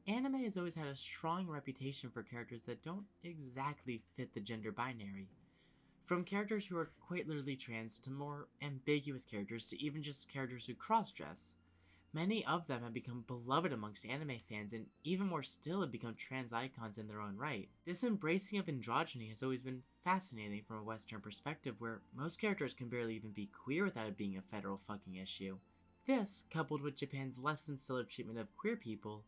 Anime has always had a strong reputation for characters that don't exactly fit the gender binary. From characters who are quite literally trans to more ambiguous characters to even just characters who cross-dress. Many of them have become beloved amongst anime fans and even more still have become trans icons in their own right. This embracing of androgyny has always been fascinating from a Western perspective where most characters can barely even be queer without it being a federal fucking issue. This, coupled with Japan's less than stellar treatment of queer people,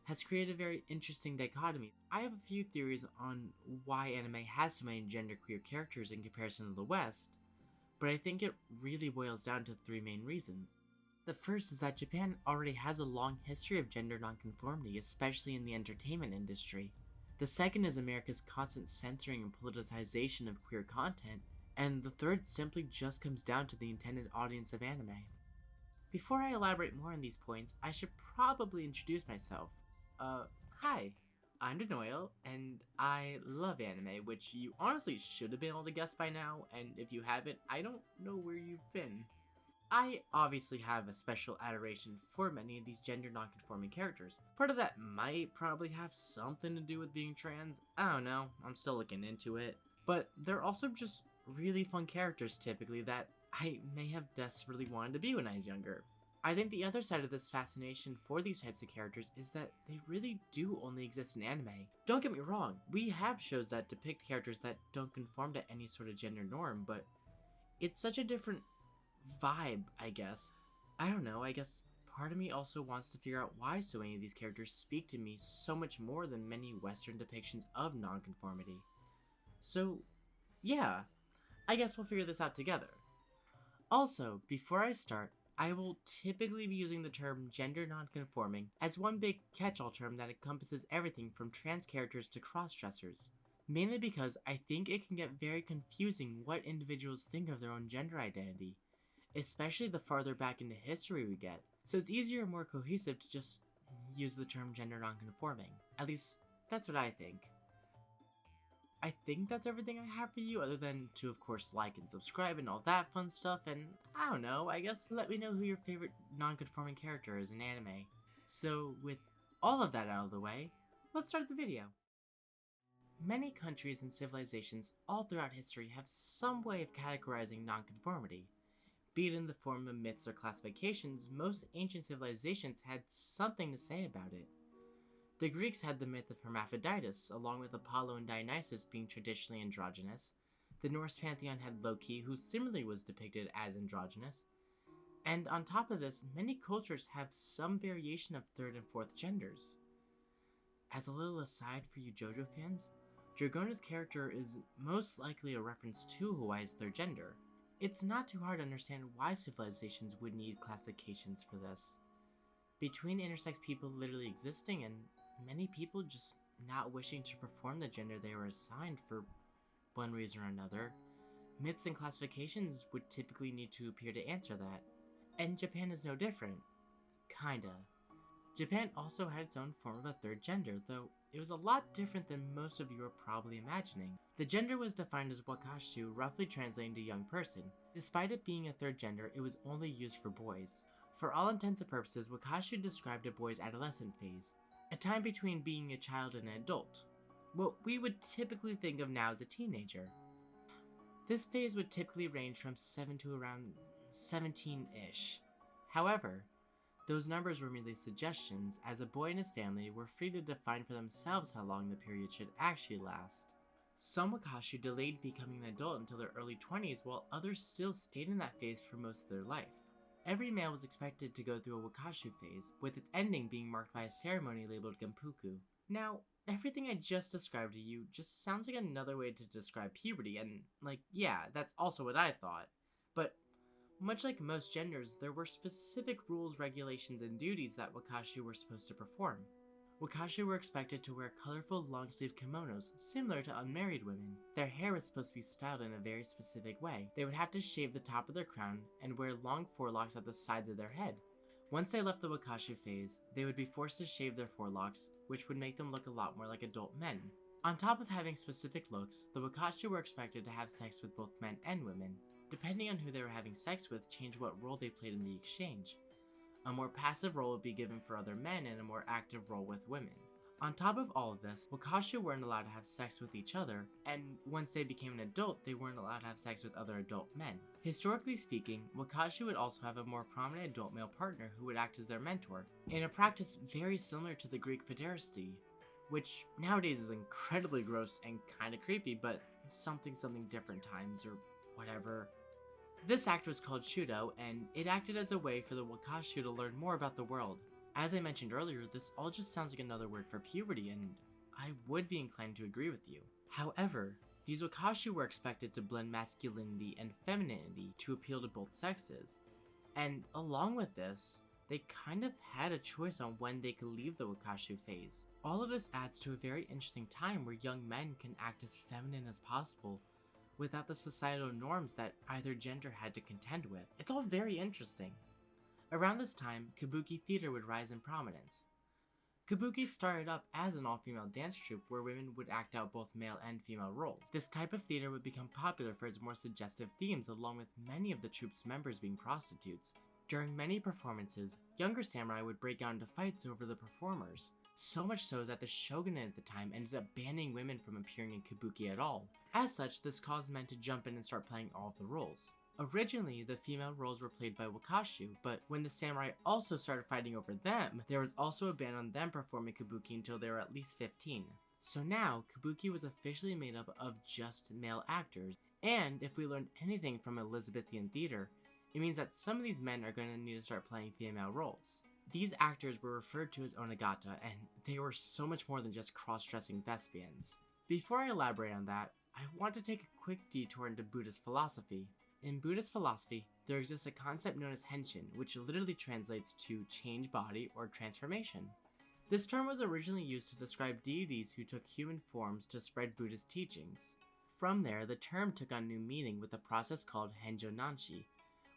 has created a very interesting dichotomy. I have a few theories on why anime has so many genderqueer characters in comparison to the West, but I think it really boils down to three main reasons. The first is that Japan already has a long history of gender nonconformity, especially in the entertainment industry. The second is America's constant censoring and politicization of queer content, and the third simply just comes down to the intended audience of anime. Before I elaborate more on these points, I should probably introduce myself. Hi, I'm Denoyle, and I love anime, which you honestly should have been able to guess by now, and if you haven't, I don't know where you've been. I obviously have a special adoration for many of these gender nonconforming characters. Part of that might probably have something to do with being trans, I don't know, I'm still looking into it. But they're also just really fun characters typically that I may have desperately wanted to be when I was younger. I think the other side of this fascination for these types of characters is that they really do only exist in anime. Don't get me wrong, we have shows that depict characters that don't conform to any sort of gender norm, but it's such a different vibe, I guess. I don't know, I guess part of me also wants to figure out why so many of these characters speak to me so much more than many Western depictions of nonconformity. So, yeah, I guess we'll figure this out together. Also, before I start, I will typically be using the term gender nonconforming as one big catch-all term that encompasses everything from trans characters to cross-dressers. Mainly because I think it can get very confusing what individuals think of their own gender identity, especially the farther back into history we get. So it's easier and more cohesive to just use the term gender nonconforming. At least, that's what I think. I think that's everything I have for you, other than to, of course, like and subscribe and all that fun stuff, and I don't know, I guess let me know who your favorite non-conforming character is in anime. So, with all of that out of the way, let's start the video. Many countries and civilizations all throughout history have some way of categorizing nonconformity. Be it in the form of myths or classifications, most ancient civilizations had something to say about it. The Greeks had the myth of Hermaphroditus, along with Apollo and Dionysus being traditionally androgynous. The Norse pantheon had Loki, who similarly was depicted as androgynous. And on top of this, many cultures have some variation of third and fourth genders. As a little aside for you JoJo fans, Dragona's character is most likely a reference to Hawaii's third gender. It's not too hard to understand why civilizations would need classifications for this. Between intersex people literally existing and many people just not wishing to perform the gender they were assigned for one reason or another, myths and classifications would typically need to appear to answer that. And Japan is no different. Kinda. Japan also had its own form of a third gender, though it was a lot different than most of you are probably imagining. The gender was defined as wakashu, roughly translating to young person. Despite it being a third gender, it was only used for boys. For all intents and purposes, wakashu described a boy's adolescent phase, a time between being a child and an adult, what we would typically think of now as a teenager. This phase would typically range from 7 to around 17-ish. However, those numbers were merely suggestions, as a boy and his family were free to define for themselves how long the period should actually last. Some wakashu delayed becoming an adult until their early 20s, while others still stayed in that phase for most of their life. Every male was expected to go through a wakashu phase, with its ending being marked by a ceremony labeled Genpuku. Now, everything I just described to you just sounds like another way to describe puberty, and yeah, that's also what I thought. But much like most genders, there were specific rules, regulations, and duties that wakashu were supposed to perform. Wakashu were expected to wear colorful long-sleeved kimonos, similar to unmarried women. Their hair was supposed to be styled in a very specific way. They would have to shave the top of their crown and wear long forelocks at the sides of their head. Once they left the wakashu phase, they would be forced to shave their forelocks, which would make them look a lot more like adult men. On top of having specific looks, the wakashu were expected to have sex with both men and women. Depending on who they were having sex with changed what role they played in the exchange. A more passive role would be given for other men and a more active role with women. On top of all of this, wakashu weren't allowed to have sex with each other, and once they became an adult, they weren't allowed to have sex with other adult men. Historically speaking, wakashu would also have a more prominent adult male partner who would act as their mentor, in a practice very similar to the Greek pederasty, which nowadays is incredibly gross and kinda creepy, but something different times or whatever. This act was called shudo, and it acted as a way for the wakashu to learn more about the world. As I mentioned earlier, this all just sounds like another word for puberty, and I would be inclined to agree with you. However, these wakashu were expected to blend masculinity and femininity to appeal to both sexes, and along with this, they kind of had a choice on when they could leave the wakashu phase. All of this adds to a very interesting time where young men can act as feminine as possible without the societal norms that either gender had to contend with. It's all very interesting. Around this time, kabuki theater would rise in prominence. Kabuki started up as an all-female dance troupe where women would act out both male and female roles. This type of theater would become popular for its more suggestive themes, along with many of the troupe's members being prostitutes. During many performances, younger samurai would break out into fights over the performers, so much so that the shogunate at the time ended up banning women from appearing in kabuki at all. As such, this caused men to jump in and start playing all of the roles. Originally, the female roles were played by wakashu, but when the samurai also started fighting over them, there was also a ban on them performing kabuki until they were at least 15. So now, kabuki was officially made up of just male actors, and if we learned anything from Elizabethan theater, it means that some of these men are going to need to start playing female roles. These actors were referred to as Onnagata, and they were so much more than just cross-dressing thespians. Before I elaborate on that, I want to take a quick detour into Buddhist philosophy. In Buddhist philosophy, there exists a concept known as Henshin, which literally translates to change body or transformation. This term was originally used to describe deities who took human forms to spread Buddhist teachings. From there, the term took on new meaning with a process called Henjo Nanshi,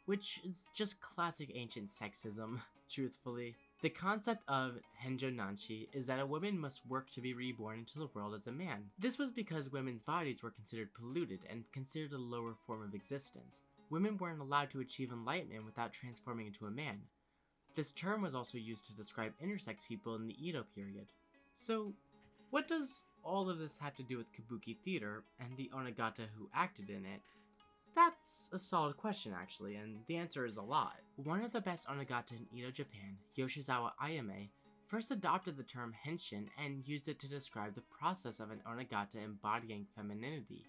which is just classic ancient sexism, truthfully. The concept of Henjo Nanshi is that a woman must work to be reborn into the world as a man. This was because women's bodies were considered polluted and considered a lower form of existence. Women weren't allowed to achieve enlightenment without transforming into a man. This term was also used to describe intersex people in the Edo period. So, what does all of this have to do with kabuki theater and the Onnagata who acted in it? That's a solid question actually, and the answer is a lot. One of the best Onnagata in Edo, Japan, Yoshizawa Ayame, first adopted the term Henshin and used it to describe the process of an Onnagata embodying femininity.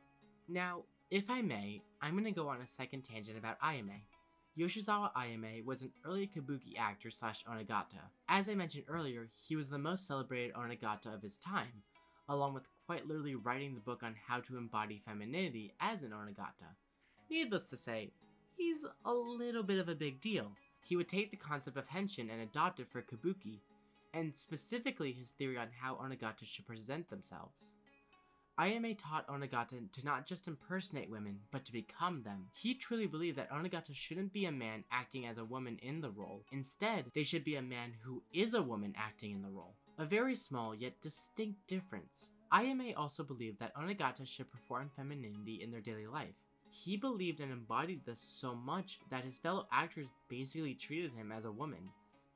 Now, if I may, I'm going to go on a second tangent about Ayame. Yoshizawa Ayame was an early kabuki actor slash Onnagata. As I mentioned earlier, he was the most celebrated Onnagata of his time, along with quite literally writing the book on how to embody femininity as an Onnagata. Needless to say, he's a little bit of a big deal. He would take the concept of Henshin and adopt it for kabuki, and specifically his theory on how Onnagata should present themselves. Ayame taught Onnagata to not just impersonate women, but to become them. He truly believed that Onnagata shouldn't be a man acting as a woman in the role. Instead, they should be a man who is a woman acting in the role. A very small yet distinct difference. Ayame also believed that Onnagata should perform femininity in their daily life. He believed and embodied this so much that his fellow actors basically treated him as a woman.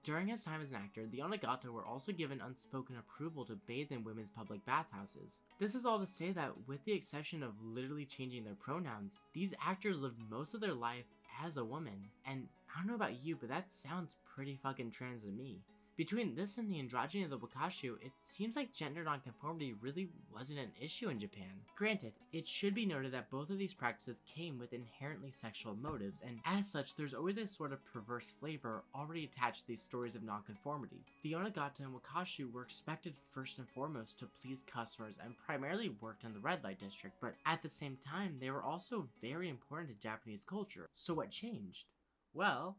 During his time as an actor, the Onnagata were also given unspoken approval to bathe in women's public bathhouses. This is all to say that, with the exception of literally changing their pronouns, these actors lived most of their life as a woman. And I don't know about you, but that sounds pretty fucking trans to me. Between this and the androgyny of the wakashu, it seems like gender nonconformity really wasn't an issue in Japan. Granted, it should be noted that both of these practices came with inherently sexual motives, and as such, there's always a sort of perverse flavor already attached to these stories of nonconformity. The Onnagata and wakashu were expected first and foremost to please customers and primarily worked in the red light district, but at the same time, they were also very important to Japanese culture. So what changed? Well,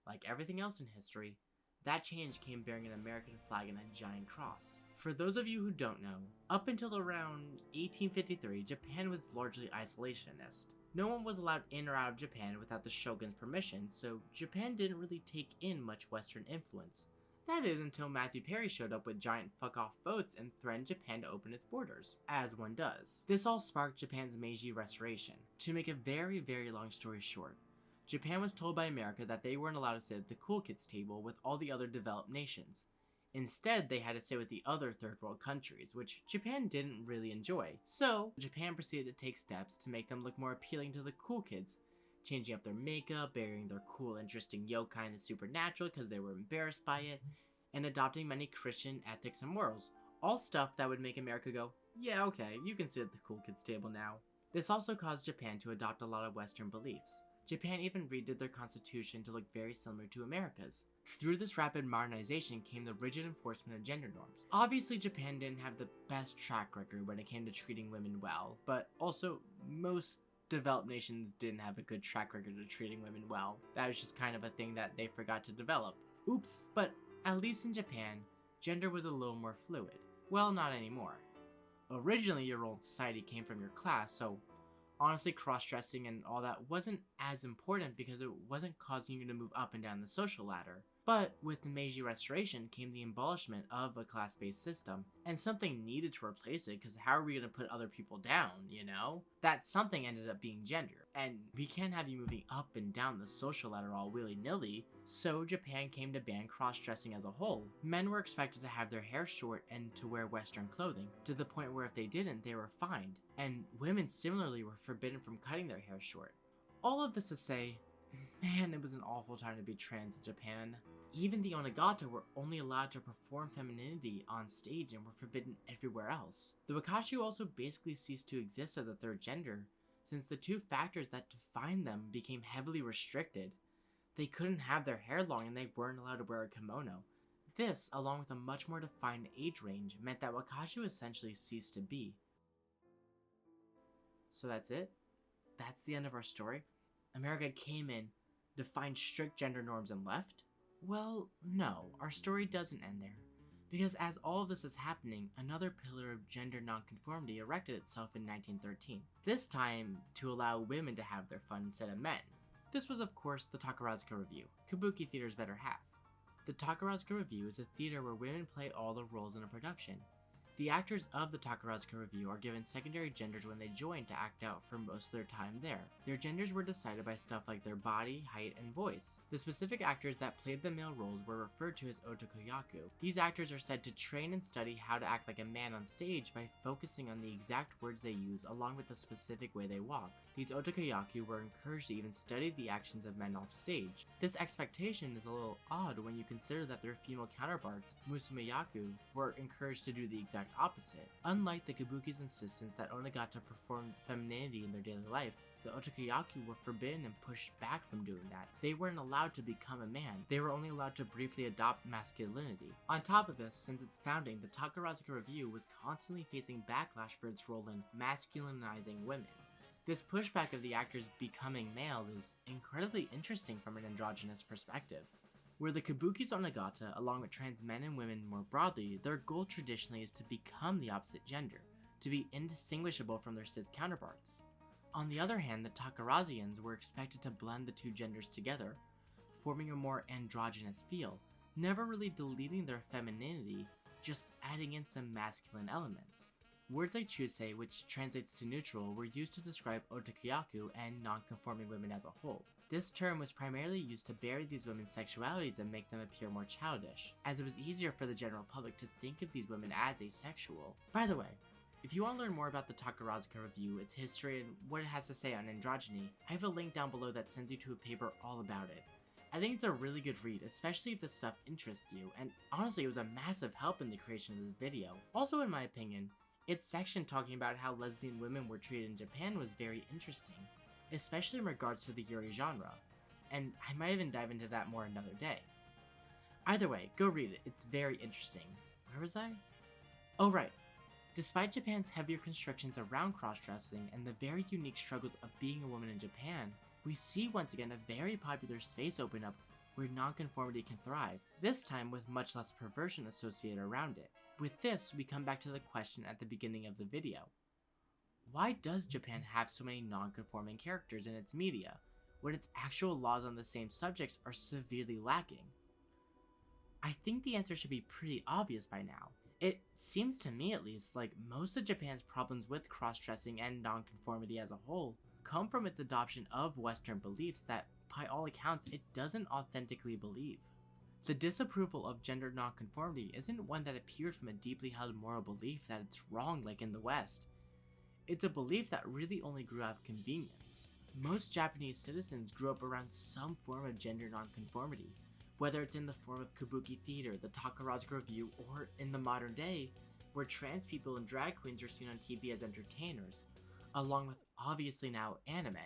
like everything else in history, that change came bearing an American flag and a giant cross. For those of you who don't know, up until around 1853, Japan was largely isolationist. No one was allowed in or out of Japan without the shogun's permission, so Japan didn't really take in much Western influence. That is until Matthew Perry showed up with giant fuck-off boats and threatened Japan to open its borders, as one does. This all sparked Japan's Meiji Restoration. To make a very long story short, Japan was told by America that they weren't allowed to sit at the cool kids table with all the other developed nations. Instead, they had to sit with the other third world countries, which Japan didn't really enjoy. So, Japan proceeded to take steps to make them look more appealing to the cool kids, changing up their makeup, burying their cool, interesting yokai in the supernatural because they were embarrassed by it, and adopting many Christian ethics and morals. All stuff that would make America go, yeah, okay, you can sit at the cool kids table now. This also caused Japan to adopt a lot of Western beliefs. Japan even redid their constitution to look very similar to America's. Through this rapid modernization came the rigid enforcement of gender norms. Obviously, Japan didn't have the best track record when it came to treating women well, but also most developed nations didn't have a good track record of treating women well. That was just kind of a thing that they forgot to develop. Oops. But at least in Japan, gender was a little more fluid. Well, not anymore. Originally, your role in society came from your class, so honestly, cross-dressing and all that wasn't as important because it wasn't causing you to move up and down the social ladder. But with the Meiji Restoration came the abolishment of a class-based system, and something needed to replace it because how are we going to put other people down, you know? That something ended up being gender, and we can't have you moving up and down the social ladder all willy-nilly, so Japan came to ban cross-dressing as a whole. Men were expected to have their hair short and to wear Western clothing, to the point where if they didn't, they were fined, and women similarly were forbidden from cutting their hair short. All of this to say, man, it was an awful time to be trans in Japan. Even the Onnagata were only allowed to perform femininity on stage and were forbidden everywhere else. The Wakashu also basically ceased to exist as a third gender, since the two factors that defined them became heavily restricted. They couldn't have their hair long and they weren't allowed to wear a kimono. This, along with a much more defined age range, meant that Wakashu essentially ceased to be. So that's it? That's the end of our story? America came in, defined strict gender norms and left? Well, no, our story doesn't end there. Because as all of this is happening, another pillar of gender nonconformity erected itself in 1913. This time, to allow women to have their fun instead of men. This was of course the Takarazuka Revue, Kabuki theater's better half. The Takarazuka Revue is a theater where women play all the roles in a production. The actors of the Takarazuka Revue are given secondary genders when they join to act out for most of their time there. Their genders were decided by stuff like their body, height, and voice. The specific actors that played the male roles were referred to as otokoyaku. These actors are said to train and study how to act like a man on stage by focusing on the exact words they use along with the specific way they walk. These otokoyaku were encouraged to even study the actions of men off stage. This expectation is a little odd when you consider that their female counterparts, musumeyaku, were encouraged to do the exact opposite. Unlike the Kabuki's insistence that Onnagata performed femininity in their daily life, the otokoyaku were forbidden and pushed back from doing that. They weren't allowed to become a man, they were only allowed to briefly adopt masculinity. On top of this, since its founding, the Takarazuka Revue was constantly facing backlash for its role in masculinizing women. This pushback of the actors becoming male is incredibly interesting from an androgynous perspective. Where the Kabuki's Onnagata, along with trans men and women more broadly, their goal traditionally is to become the opposite gender, to be indistinguishable from their cis counterparts. On the other hand, the Takarazians were expected to blend the two genders together, forming a more androgynous feel, never really deleting their femininity, just adding in some masculine elements. Words like chusei, which translates to neutral, were used to describe otokoyaku and non-conforming women as a whole. This term was primarily used to bury these women's sexualities and make them appear more childish, as it was easier for the general public to think of these women as asexual. By the way, if you want to learn more about the Takarazuka Revue, its history, and what it has to say on androgyny, I have a link down below that sends you to a paper all about it. I think it's a really good read, especially if this stuff interests you, and honestly it was a massive help in the creation of this video. Also in my opinion, its section talking about how lesbian women were treated in Japan was very interesting, especially in regards to the yuri genre, and I might even dive into that more another day. Either way, go read it, it's very interesting. Where was I? Oh right, despite Japan's heavier constrictions around cross-dressing and the very unique struggles of being a woman in Japan, we see once again a very popular space open up where nonconformity can thrive, this time with much less perversion associated around it. With this, we come back to the question at the beginning of the video. Why does Japan have so many non-conforming characters in its media, when its actual laws on the same subjects are severely lacking? I think the answer should be pretty obvious by now. It seems to me at least like most of Japan's problems with cross-dressing and non-conformity as a whole come from its adoption of Western beliefs that by all accounts, it doesn't authentically believe. The disapproval of gender nonconformity isn't one that appeared from a deeply held moral belief that it's wrong like in the West. It's a belief that really only grew out of convenience. Most Japanese citizens grew up around some form of gender nonconformity, whether it's in the form of kabuki theater, the Takarazuka review, or in the modern day, where trans people and drag queens are seen on TV as entertainers, along with obviously now anime.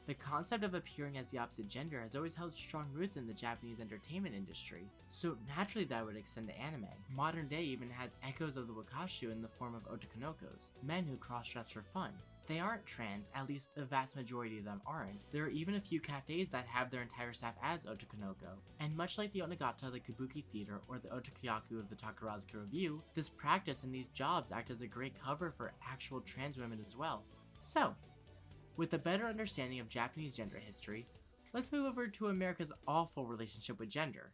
The concept of appearing as the opposite gender has always held strong roots in the Japanese entertainment industry, so naturally that would extend to anime. Modern day even has echoes of the wakashu in the form of otakonokos, men who cross-dress for fun. They aren't trans, at least a vast majority of them aren't. There are even a few cafes that have their entire staff as otakonoko, and much like the Onnagata, the kabuki theater, or the otakoyaku of the Takarazuka review, this practice and these jobs act as a great cover for actual trans women as well. So, with a better understanding of Japanese gender history, let's move over to America's awful relationship with gender.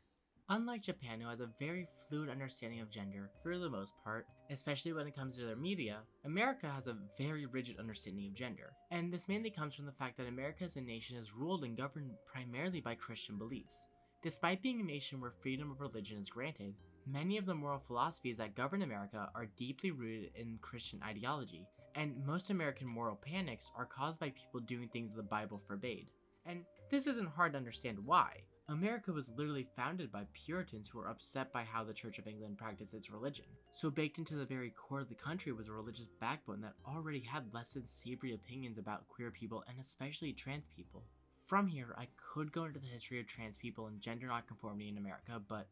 Unlike Japan, who has a very fluid understanding of gender for the most part, especially when it comes to their media, America has a very rigid understanding of gender. And this mainly comes from the fact that America as a nation is ruled and governed primarily by Christian beliefs. Despite being a nation where freedom of religion is granted, many of the moral philosophies that govern America are deeply rooted in Christian ideology, and most American moral panics are caused by people doing things the Bible forbade. And this isn't hard to understand why. America was literally founded by Puritans who were upset by how the Church of England practiced its religion. So baked into the very core of the country was a religious backbone that already had less than savory opinions about queer people and especially trans people. From here, I could go into the history of trans people and gender nonconformity in America, but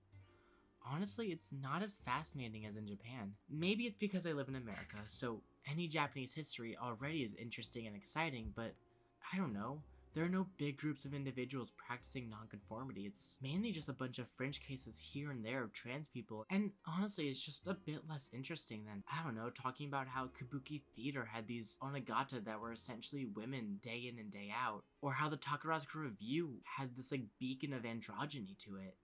honestly, it's not as fascinating as in Japan. Maybe it's because I live in America, so any Japanese history already is interesting and exciting, but I don't know. There are no big groups of individuals practicing nonconformity. It's mainly just a bunch of fringe cases here and there of trans people, and honestly, it's just a bit less interesting than, I don't know, talking about how kabuki theater had these Onnagata that were essentially women day in and day out, or how the Takarazuka review had this beacon of androgyny to it.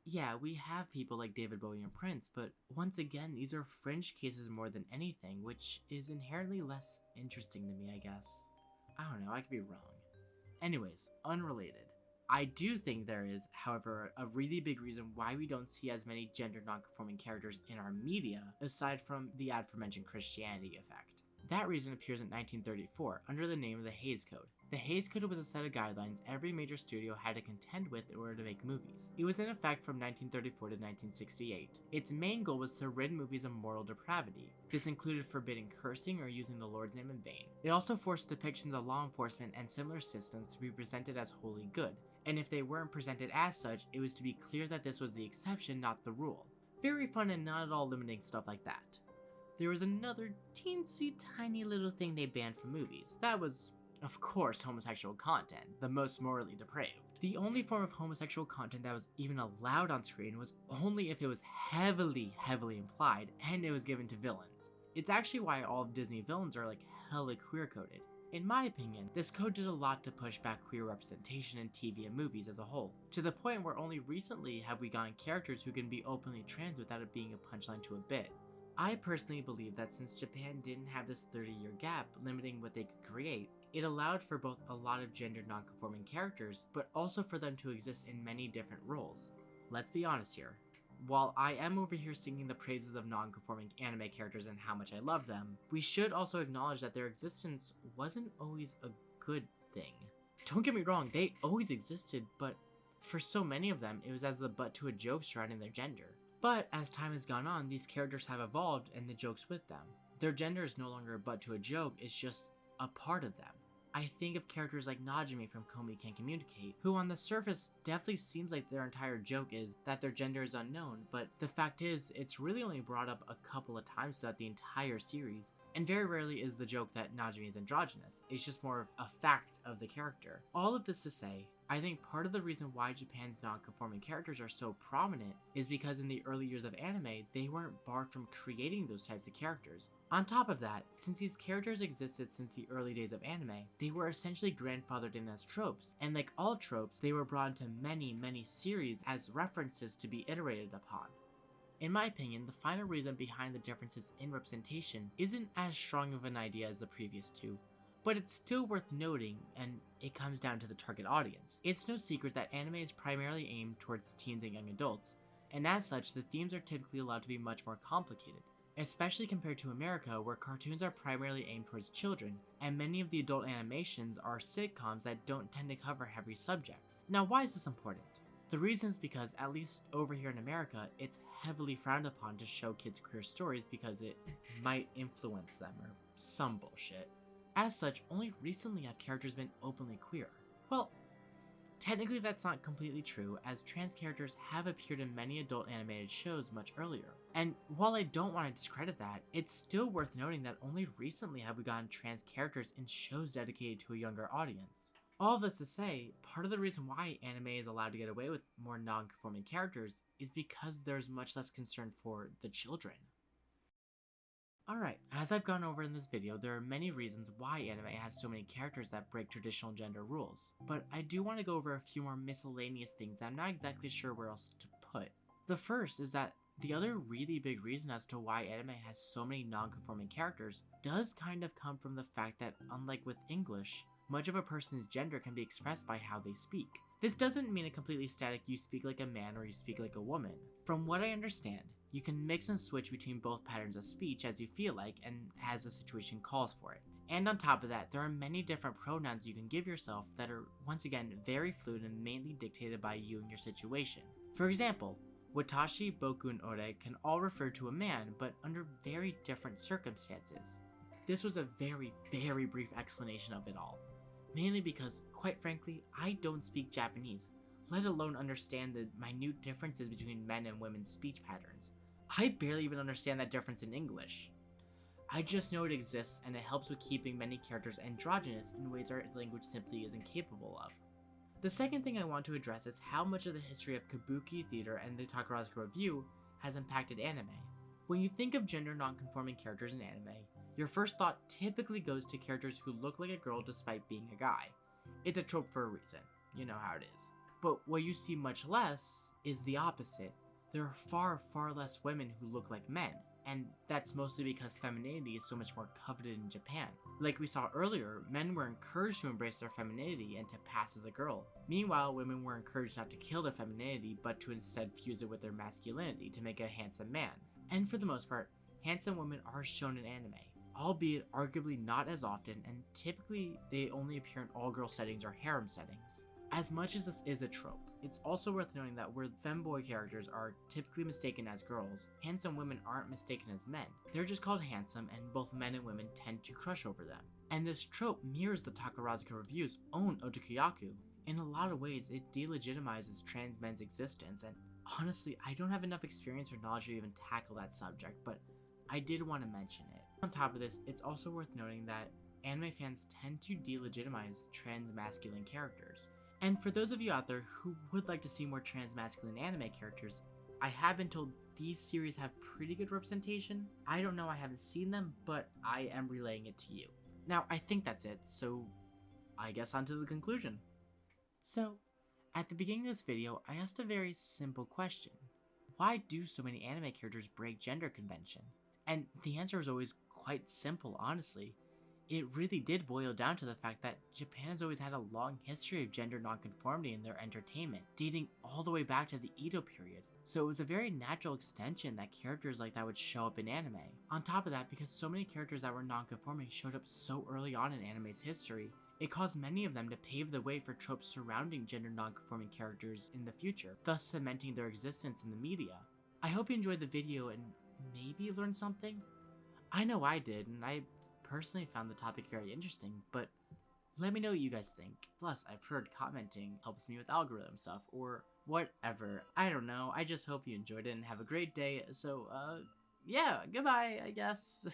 Yeah, we have people like David Bowie and Prince, but once again, these are fringe cases more than anything, which is inherently less interesting to me, I guess. I don't know, I could be wrong. Anyways, unrelated. I do think there is, however, a really big reason why we don't see as many gender nonconforming characters in our media, aside from the aforementioned Christianity effect. That reason appears in 1934, under the name of the Hays Code. The Hays Code was a set of guidelines every major studio had to contend with in order to make movies. It was in effect from 1934 to 1968. Its main goal was to rid movies of moral depravity. This included forbidding cursing or using the Lord's name in vain. It also forced depictions of law enforcement and similar systems to be presented as wholly good, and if they weren't presented as such, it was to be clear that this was the exception, not the rule. Very fun and not at all limiting stuff like that. There was another teensy tiny little thing they banned from movies. That was, of course, homosexual content, the most morally depraved. The only form of homosexual content that was even allowed on screen was only if it was heavily implied and it was given to villains. It's actually why all of Disney villains are hella queer-coded. In my opinion, this code did a lot to push back queer representation in TV and movies as a whole, to the point where only recently have we gotten characters who can be openly trans without it being a punchline to a bit. I personally believe that since Japan didn't have this 30-year gap limiting what they could create, it allowed for both a lot of gender nonconforming characters, but also for them to exist in many different roles. Let's be honest here. While I am over here singing the praises of nonconforming anime characters and how much I love them, we should also acknowledge that their existence wasn't always a good thing. Don't get me wrong, they always existed, but for so many of them, it was as the butt to a joke surrounding their gender. But as time has gone on, these characters have evolved and the jokes with them. Their gender is no longer a butt to a joke, it's just a part of them. I think of characters like Najimi from Komi Can Communicate, who on the surface definitely seems like their entire joke is that their gender is unknown, but the fact is, it's really only brought up a couple of times throughout the entire series, and very rarely is the joke that Najimi is androgynous. It's just more of a fact of the character. All of this to say, I think part of the reason why Japan's non-conforming characters are so prominent is because in the early years of anime, they weren't barred from creating those types of characters. On top of that, since these characters existed since the early days of anime, they were essentially grandfathered in as tropes, and like all tropes, they were brought into many series as references to be iterated upon. In my opinion, the final reason behind the differences in representation isn't as strong of an idea as the previous two, But it's still worth noting, and it comes down to the target audience. It's no secret that anime is primarily aimed towards teens and young adults, and as such, the themes are typically allowed to be much more complicated, especially compared to America, where cartoons are primarily aimed towards children, and many of the adult animations are sitcoms that don't tend to cover heavy subjects. Now, why is this important? The reason is because, at least over here in America, it's heavily frowned upon to show kids queer stories because it might influence them, or some bullshit. As such, only recently have characters been openly queer. Well, technically that's not completely true, as trans characters have appeared in many adult animated shows much earlier. And while I don't want to discredit that, it's still worth noting that only recently have we gotten trans characters in shows dedicated to a younger audience. All this to say, part of the reason why anime is allowed to get away with more non-conforming characters is because there's much less concern for the children. Alright, as I've gone over in this video, there are many reasons why anime has so many characters that break traditional gender rules, but I do want to go over a few more miscellaneous things that I'm not exactly sure where else to put. The first is that the other really big reason as to why anime has so many non-conforming characters does kind of come from the fact that, unlike with English, much of a person's gender can be expressed by how they speak. This doesn't mean a completely static you speak like a man or you speak like a woman. From what I understand, you can mix and switch between both patterns of speech as you feel like and as the situation calls for it. And on top of that, there are many different pronouns you can give yourself that are, once again, very fluid and mainly dictated by you and your situation. For example, watashi, boku, and ore can all refer to a man, but under very different circumstances. This was a very, very brief explanation of it all. Mainly because, quite frankly, I don't speak Japanese, let alone understand the minute differences between men and women's speech patterns. I barely even understand that difference in English. I just know it exists, and it helps with keeping many characters androgynous in ways our language simply isn't capable of. The second thing I want to address is how much of the history of kabuki theater and the Takarazuka review has impacted anime. When you think of gender non-conforming characters in anime, your first thought typically goes to characters who look like a girl despite being a guy. It's a trope for a reason, you know how it is. But what you see much less is the opposite. There are far, far less women who look like men, and that's mostly because femininity is so much more coveted in Japan. Like we saw earlier, men were encouraged to embrace their femininity and to pass as a girl. Meanwhile, women were encouraged not to kill their femininity, but to instead fuse it with their masculinity to make a handsome man. And for the most part, handsome women are shown in anime, albeit arguably not as often, and typically they only appear in all-girl settings or harem settings. As much as this is a trope, it's also worth noting that where femboy characters are typically mistaken as girls, handsome women aren't mistaken as men. They're just called handsome, and both men and women tend to crush over them. And this trope mirrors the Takarazuka review's own otakuyaku. In a lot of ways, it delegitimizes trans men's existence, and honestly, I don't have enough experience or knowledge to even tackle that subject, but I did want to mention it. On top of this, it's also worth noting that anime fans tend to delegitimize trans masculine characters. And for those of you out there who would like to see more trans masculine anime characters, I have been told these series have pretty good representation. I don't know, I haven't seen them, but I am relaying it to you. Now, I think that's it, so I guess on to the conclusion. So, at the beginning of this video, I asked a very simple question. Why do so many anime characters break gender convention? And the answer was always quite simple, honestly. It really did boil down to the fact that Japan has always had a long history of gender nonconformity in their entertainment, dating all the way back to the Edo period. So it was a very natural extension that characters like that would show up in anime. On top of that, because so many characters that were nonconforming showed up so early on in anime's history, it caused many of them to pave the way for tropes surrounding gender nonconforming characters in the future, thus cementing their existence in the media. I hope you enjoyed the video and maybe learned something? I know I did, and I personally found the topic very interesting, but let me know what you guys think. Plus, I've heard commenting helps me with algorithm stuff, or whatever. I don't know, I just hope you enjoyed it and have a great day, so, yeah, goodbye, I guess.